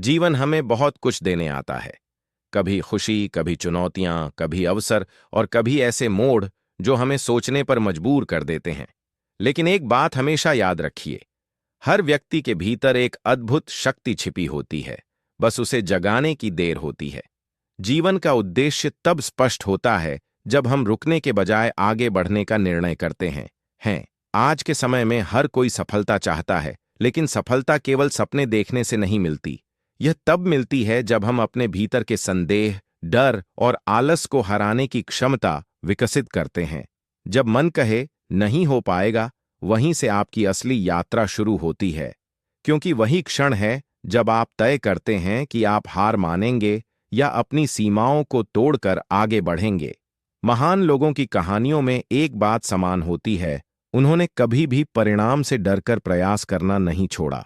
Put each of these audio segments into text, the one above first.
जीवन हमें बहुत कुछ देने आता है। कभी खुशी, कभी चुनौतियां, कभी अवसर और कभी ऐसे मोड़ जो हमें सोचने पर मजबूर कर देते हैं। लेकिन एक बात हमेशा याद रखिए, हर व्यक्ति के भीतर एक अद्भुत शक्ति छिपी होती है, बस उसे जगाने की देर होती है। जीवन का उद्देश्य तब स्पष्ट होता है जब हम रुकने के बजाय आगे बढ़ने का निर्णय करते हैं। आज के समय में हर कोई सफलता चाहता है, लेकिन सफलता केवल सपने देखने से नहीं मिलती। यह तब मिलती है जब हम अपने भीतर के संदेह, डर और आलस को हराने की क्षमता विकसित करते हैं। जब मन कहे नहीं हो पाएगा, वहीं से आपकी असली यात्रा शुरू होती है, क्योंकि वही क्षण है जब आप तय करते हैं कि आप हार मानेंगे या अपनी सीमाओं को तोड़कर आगे बढ़ेंगे। महान लोगों की कहानियों में एक बात समान होती है, उन्होंने कभी भी परिणाम से डरकर प्रयास करना नहीं छोड़ा।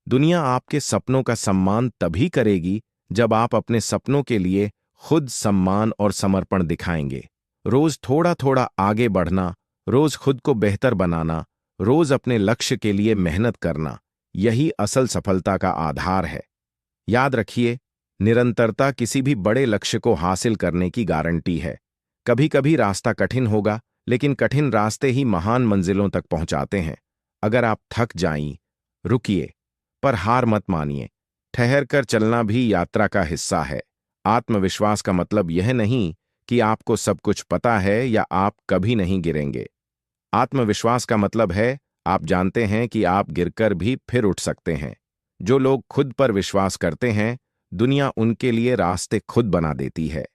दुनिया आपके सपनों का सम्मान तभी करेगी जब आप अपने सपनों के लिए खुद सम्मान और समर्पण दिखाएंगे। रोज थोड़ा थोड़ा आगे बढ़ना, रोज खुद को बेहतर बनाना, रोज अपने लक्ष्य के लिए मेहनत करना, यही असल सफलता का आधार है। याद रखिए, निरंतरता किसी भी बड़े लक्ष्य को हासिल करने की गारंटी है। कभी कभी रास्ता कठिन होगा, लेकिन कठिन रास्ते ही महान मंजिलों तक पहुंचाते हैं। अगर आप थक जाएं, रुकिए, पर हार मत मानिए। ठहर कर चलना भी यात्रा का हिस्सा है। आत्मविश्वास का मतलब यह नहीं कि आपको सब कुछ पता है या आप कभी नहीं गिरेंगे। आत्मविश्वास का मतलब है आप जानते हैं कि आप गिरकर भी फिर उठ सकते हैं। जो लोग खुद पर विश्वास करते हैं, दुनिया उनके लिए रास्ते खुद बना देती है।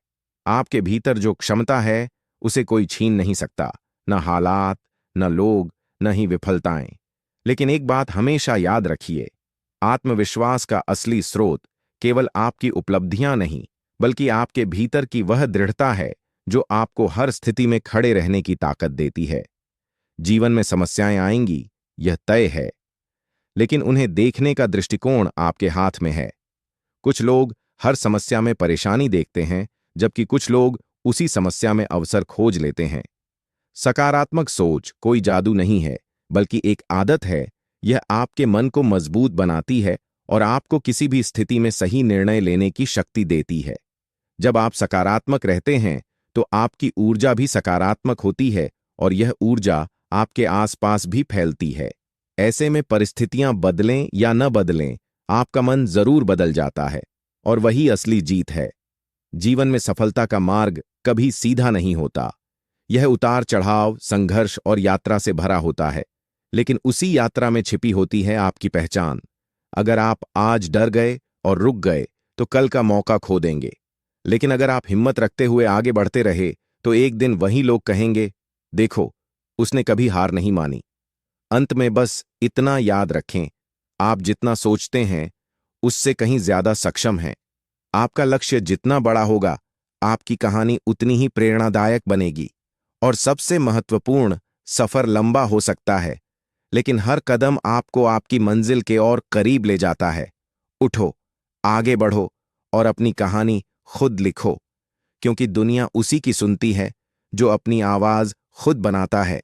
आपके भीतर जो क्षमता है, उसे कोई छीन नहीं सकता, न हालात, न लोग, न ही विफलताएं। लेकिन एक बात हमेशा याद रखिए, आत्मविश्वास का असली स्रोत केवल आपकी उपलब्धियां नहीं, बल्कि आपके भीतर की वह दृढ़ता है जो आपको हर स्थिति में खड़े रहने की ताकत देती है। जीवन में समस्याएं आएंगी, यह तय है, लेकिन उन्हें देखने का दृष्टिकोण आपके हाथ में है। कुछ लोग हर समस्या में परेशानी देखते हैं, जबकि कुछ लोग उसी समस्या में अवसर खोज लेते हैं। सकारात्मक सोच कोई जादू नहीं है, बल्कि एक आदत है। यह आपके मन को मजबूत बनाती है और आपको किसी भी स्थिति में सही निर्णय लेने की शक्ति देती है। जब आप सकारात्मक रहते हैं, तो आपकी ऊर्जा भी सकारात्मक होती है और यह ऊर्जा आपके आसपास भी फैलती है। ऐसे में परिस्थितियां बदलें या न बदलें, आपका मन जरूर बदल जाता है, और वही असली जीत है। जीवन में सफलता का मार्ग कभी सीधा नहीं होता। यह उतार चढ़ाव, संघर्ष और यात्रा से भरा होता है, लेकिन उसी यात्रा में छिपी होती है आपकी पहचान। अगर आप आज डर गए और रुक गए, तो कल का मौका खो देंगे। लेकिन अगर आप हिम्मत रखते हुए आगे बढ़ते रहे, तो एक दिन वही लोग कहेंगे, देखो, उसने कभी हार नहीं मानी। अंत में बस इतना याद रखें, आप जितना सोचते हैं, उससे कहीं ज्यादा सक्षम हैं। आपका लक्ष्य जितना बड़ा होगा, आपकी कहानी उतनी ही प्रेरणादायक बनेगी। और सबसे महत्वपूर्ण, सफर लंबा हो सकता है, लेकिन हर कदम आपको आपकी मंजिल के और करीब ले जाता है। उठो, आगे बढ़ो और अपनी कहानी खुद लिखो, क्योंकि दुनिया उसी की सुनती है जो अपनी आवाज खुद बनाता है।